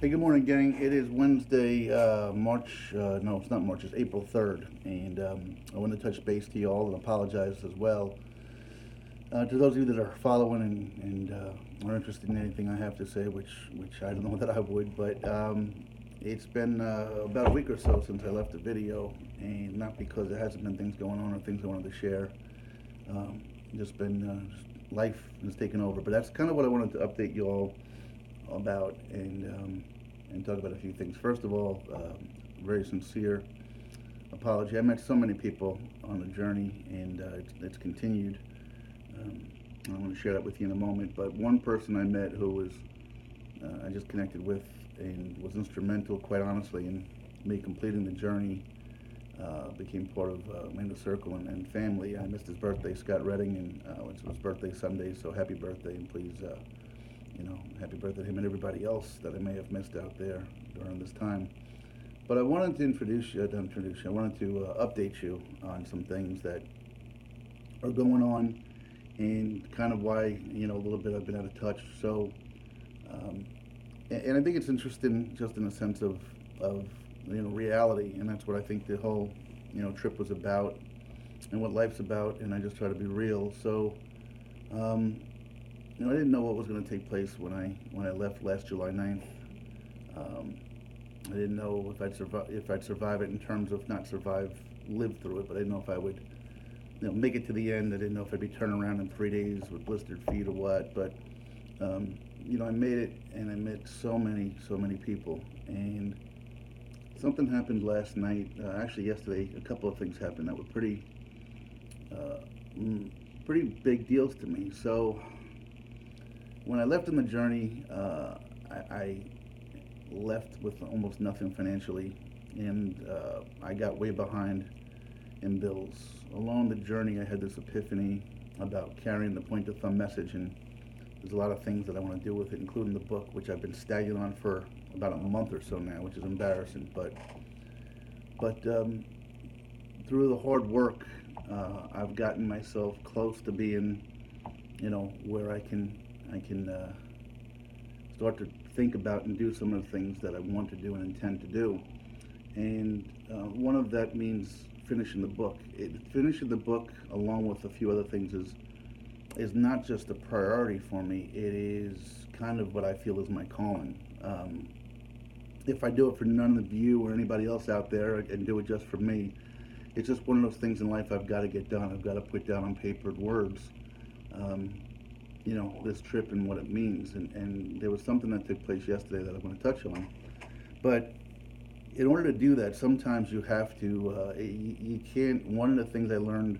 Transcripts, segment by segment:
Hey, good morning, gang. It is Wednesday, no, it's not March, it's April 3rd. And I want to touch base to you all and apologize as well. To those of you that are following and are interested in anything I have to say, which I don't know that I would, but it's been about a week or so since I left the video, and not because there hasn't been things going on or things I wanted to share. Um, just been life has taken over, but that's kind of what I wanted to update you all about and talk about a few things. First of all, very sincere apology. I met so many people on the journey, and it's continued. Um, I want to share that with you in a moment. But one person I met who was I just connected with and was instrumental, quite honestly, in me completing the journey. Became part of my inner circle and family. I missed his birthday, Scott Redding, and it was his birthday Sunday. So happy birthday, and please, happy birthday to him and everybody else that I may have missed out there during this time. But I wanted to I wanted to update you on some things that are going on and kind of why, a little bit I've been out of touch. Um, and I think it's interesting just in a sense of reality, and that's what I think the whole, trip was about and what life's about, and I just try to be real. Um, I didn't know what was going to take place when I left last July 9th. Um, I didn't know if I'd survive it in terms of not survive, live through it, but I didn't know if I would, make it to the end. I didn't know if I'd be turning around in 3 days with blistered feet or what. But I made it, and I met so many people. And something happened last night. Actually, yesterday, a couple of things happened that were uh, pretty big deals to me. So when I left on the journey, I left with almost nothing financially, and I got way behind in bills. Along the journey, I had this epiphany about carrying the point of thumb message, and there's a lot of things that I want to do with it, including the book, which I've been stagnant on for about a month or so now, which is embarrassing. But through the hard work, I've gotten myself close to being, where I can start to think about and do some of the things that I want to do and intend to do. And one of that means finishing the book. Finishing the book, along with a few other things, is not just a priority for me. It is kind of what I feel is my calling. If I do it for none of you or anybody else out there and do it just for me, it's just one of those things in life I've got to get done. I've got to put down on papered words, um, this trip and what it means. And there was something that took place yesterday that I want to touch on. But in order to do that, sometimes you have to, you can't, one of the things I learned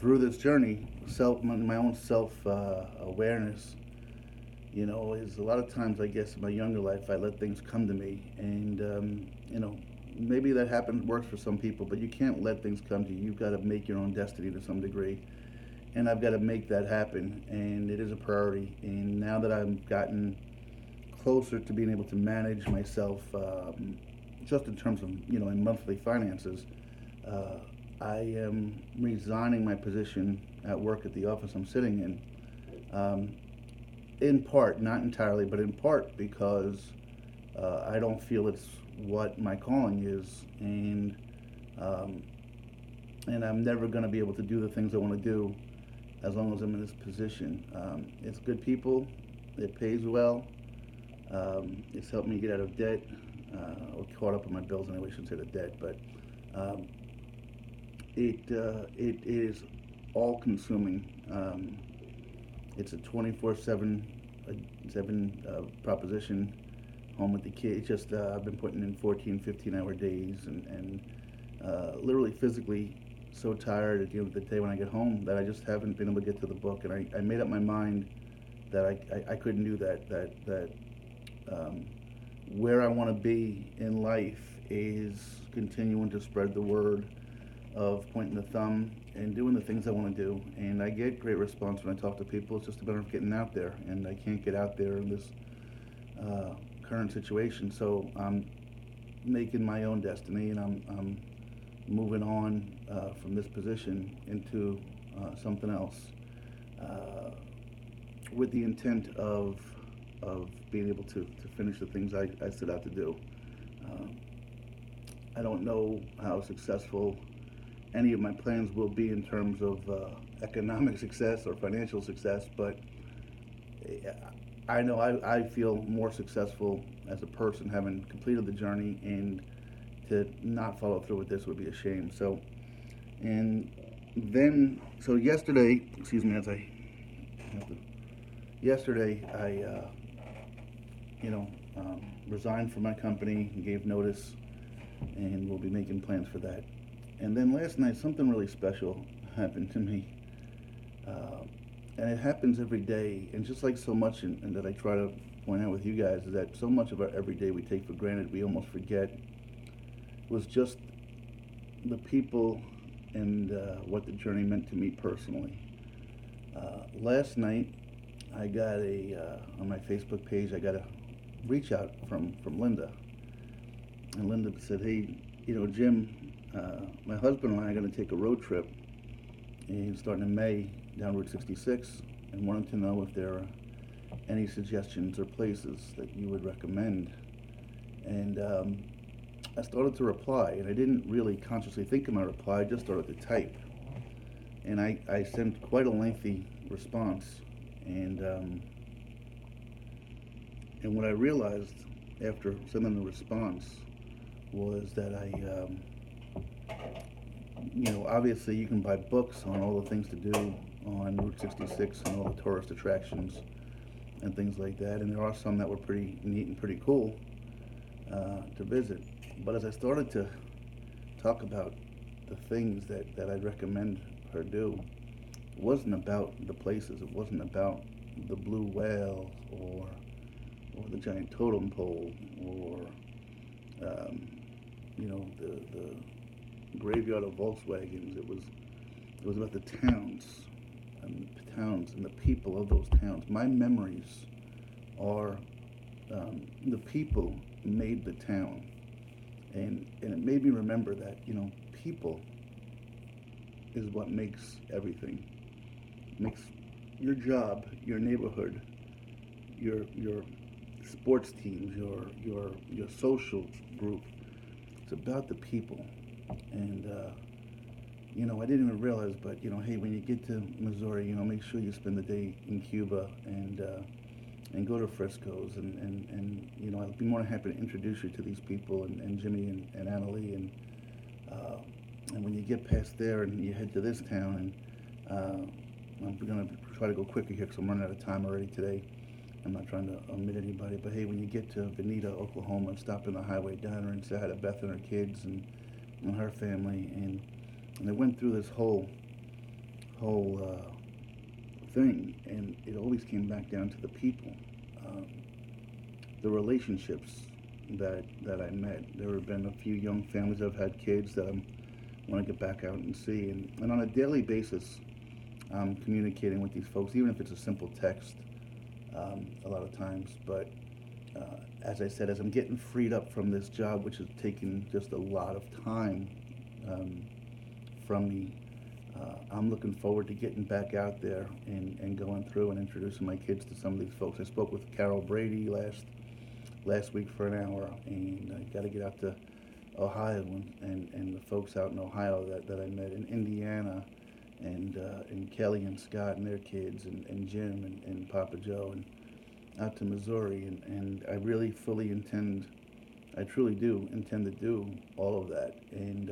through this journey, my own self awareness, is a lot of times, I guess, in my younger life, I let things come to me. And, maybe that happens, works for some people, but you can't let things come to you. You've got to make your own destiny to some degree. And I've got to make that happen. And it is a priority. And now that I've gotten closer to being able to manage myself, just in terms of, in monthly finances, uh, I am resigning my position at work at the office I'm sitting in part, not entirely, but in part because I don't feel it's what my calling is, um, and I'm never going to be able to do the things I want to do as long as I'm in this position. It's good people, it pays well, it's helped me get out of debt, or caught up on my bills anyway. I shouldn't say the debt, but um, it is all consuming. It's a 24/7 proposition. Home with the kids. Just I've been putting in 14, 15-hour days, and literally physically so tired at the end of the day when I get home that I just haven't been able to get to the book. And I made up my mind that I couldn't do that. Um, where I want to be in life is continuing to spread the word of pointing the thumb and doing the things I want to do. And I get great response when I talk to people. It's just a matter of getting out there, and I can't get out there in this uh, current situation. So I'm making my own destiny, and I'm moving on from this position into something else, uh, with the intent of being able to finish the things I set out to do. Uh, I don't know how successful any of my plans will be in terms of economic success or financial success, but I know I feel more successful as a person having completed the journey, and to not follow through with this would be a shame. So, and then, so yesterday, excuse me, as I have to, yesterday I, you know, resigned from my company and gave notice, and we'll be making plans for that. And then last night, something really special happened to me. Uh, and it happens every day. And just like so much, and that I try to point out with you guys, is that so much of our everyday we take for granted, we almost forget was just the people and what the journey meant to me personally. Last night, I got on my Facebook page, I got a reach out from Linda. And Linda said, hey, Jim, my husband and I are going to take a road trip, and starting in May down Route 66, and wanted to know if there are any suggestions or places that you would recommend. And I started to reply, and I didn't really consciously think of my reply, I just started to type. And I sent quite a lengthy response. And what I realized after sending the response was that obviously you can buy books on all the things to do on Route 66 and all the tourist attractions and things like that. And there are some that were pretty neat and pretty cool to visit. But as I started to talk about the things that I'd recommend her do, it wasn't about the places. It wasn't about the blue whale or the giant totem pole or um, the graveyard of Volkswagens. It was about the towns and the people of those towns. My memories are the people made the town, and it made me remember that people is what makes everything. Makes your job, your neighborhood, your sports teams, your social group. It's about the people, and I didn't even realize, but hey, when you get to Missouri, make sure you spend the day in Cuba and go to Frisco's, and I'd be more than happy to introduce you to these people and Jimmy and Annalie, and when you get past there and you head to this town, and I'm gonna try to go quicker here because I'm running out of time already today. I'm not trying to omit anybody, but hey, when you get to Vinita, Oklahoma, stop in the Highway Diner and say hi to Beth and her kids and her family, and they went through this whole thing, and it always came back down to the people, um, the relationships that I met. There have been a few young families that have had kids that I want to get back out and see, and on a daily basis, I'm communicating with these folks, even if it's a simple text. A lot of times, but as I said, as I'm getting freed up from this job, which has taken just a lot of time from me, I'm looking forward to getting back out there and going through and introducing my kids to some of these folks. I spoke with Carol Brady last week for an hour, and I got to get out to Ohio and the folks out in Ohio that I met in Indiana, and Kelly and Scott and their kids, and Jim and Papa Joe, and out to Missouri, and I really I truly do intend to do all of that. And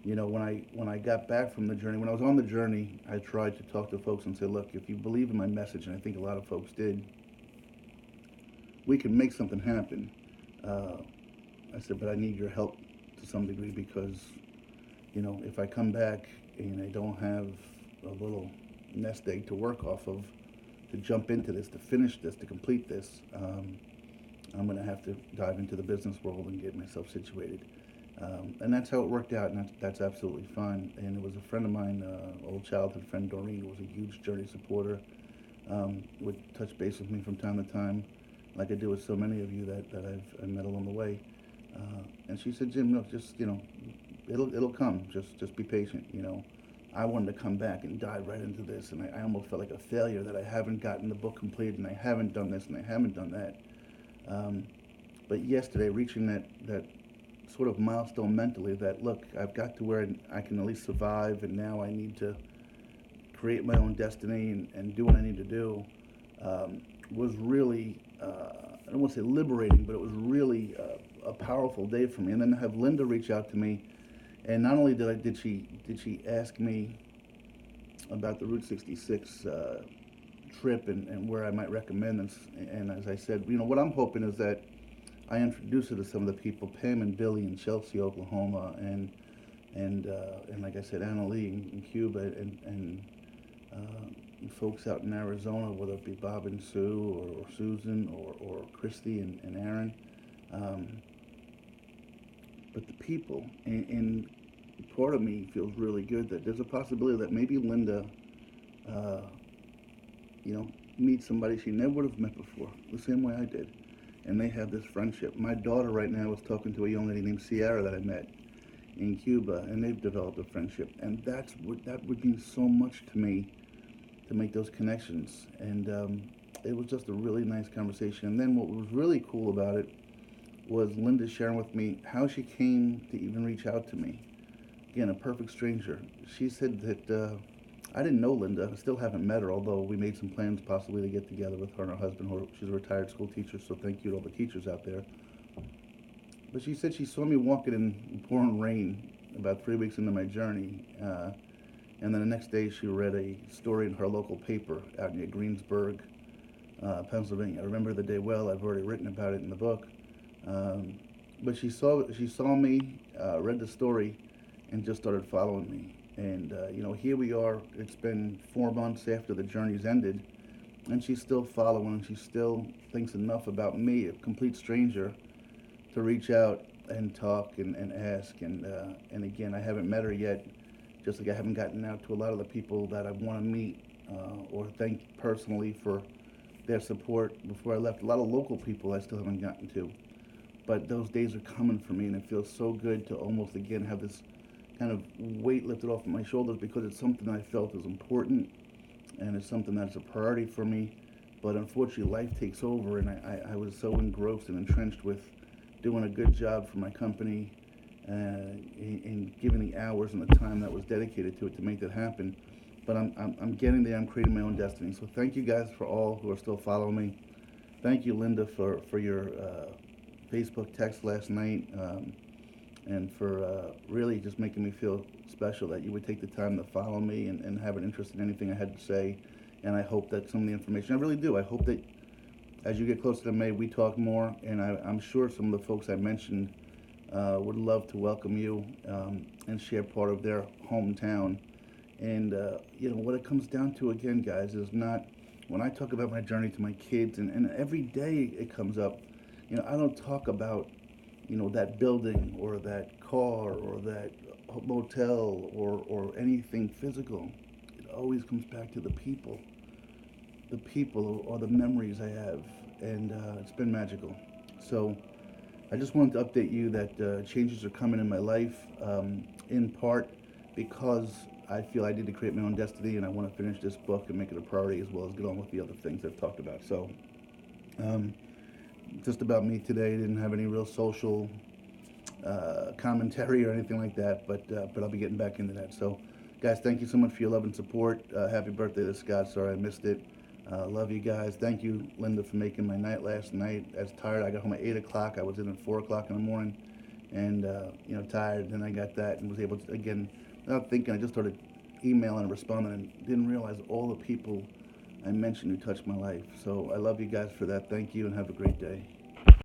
when I got back from the journey, when I was on the journey, I tried to talk to folks and say, look, if you believe in my message, and I think a lot of folks did, we can make something happen. I said, but I need your help to some degree, because if I come back and I don't have a little nest egg to work off of, to jump into this, to finish this, to complete this, I'm going to have to dive into the business world and get myself situated. And that's how it worked out, and that's absolutely fine. And it was a friend of mine, old childhood friend Doreen, who was a huge Journey supporter, would touch base with me from time to time, like I do with so many of you that I've met along the way. And she said, Jim, no, just it'll come. Just be patient. I wanted to come back and dive right into this, and I almost felt like a failure that I haven't gotten the book completed, and I haven't done this, and I haven't done that. Um, but yesterday, reaching that sort of milestone mentally, that look, I've got to where I can at least survive, and now I need to create my own destiny and do what I need to do, was really, I don't want to say liberating, but it was really a powerful day for me. And then to have Linda reach out to me, and not only did she ask me about the Route 66 trip and where I might recommend this, and as I said, what I'm hoping is that I introduce her to some of the people, Pam and Billy in Chelsea, Oklahoma, and like I said, Anna Lee in Cuba, and folks out in Arizona, whether it be Bob and Sue, or Susan, or Christy and Aaron. Um, but the people, and part of me feels really good that there's a possibility that maybe Linda, uh, meets somebody she never would have met before, the same way I did. And they have this friendship. My daughter right now is talking to a young lady named Sierra that I met in Cuba, and they've developed a friendship. And that would mean so much to me, to make those connections. And it was just a really nice conversation. And then what was really cool about it was Linda sharing with me how she came to even reach out to me. Again, a perfect stranger. She said that I didn't know Linda. I still haven't met her, although we made some plans possibly to get together with her and her husband. She's a retired school teacher, so thank you to all the teachers out there. But she said she saw me walking in pouring rain about 3 weeks into my journey. And then the next day she read a story in her local paper out near Greensburg, Pennsylvania. I remember the day well. I've already written about it in the book. But she saw me, read the story, and just started following me. And here we are. It's been 4 months after the journey's ended, and she's still following. She still thinks enough about me, a complete stranger, to reach out and talk and ask. And again, I haven't met her yet, just like I haven't gotten out to a lot of the people that I want to meet or thank personally for their support before I left. A lot of local people I still haven't gotten to. But those days are coming for me, and it feels so good to almost again have this kind of weight lifted off of my shoulders, because it's something I felt is important, and it's something that's a priority for me. But unfortunately, life takes over, and I was so engrossed and entrenched with doing a good job for my company, and giving the hours and the time that was dedicated to it to make that happen. But I'm getting there. I'm creating my own destiny. So thank you guys for all who are still following me. Thank you, Linda, for your Facebook text last night, and for really just making me feel special that you would take the time to follow me and have an interest in anything I had to say. And I hope that some of the information, I really do, I hope that as you get closer to May, we talk more. And I'm sure some of the folks I mentioned would love to welcome you and share part of their hometown. And, what it comes down to, again, guys, is not, when I talk about my journey to my kids, and every day it comes up, I don't talk about, that building or that car or that motel or anything physical. It always comes back to the people. The people or the memories I have. And it's been magical. So I just wanted to update you that changes are coming in my life, in part because I feel I need to create my own destiny, and I want to finish this book and make it a priority, as well as get on with the other things I've talked about. So, just about me today. I didn't have any real social commentary or anything like that, but I'll be getting back into that. So, guys, thank you so much for your love and support. Happy birthday to Scott. Sorry I missed it. Love you guys. Thank you, Linda, for making my night last night. I was tired. I got home at 8 o'clock. I was in at 4 o'clock in the morning, and tired. Then I got that and was able to, again, without thinking, I just started emailing and responding, and didn't realize all the people I mentioned who touched my life. So I love you guys for that. Thank you, and have a great day.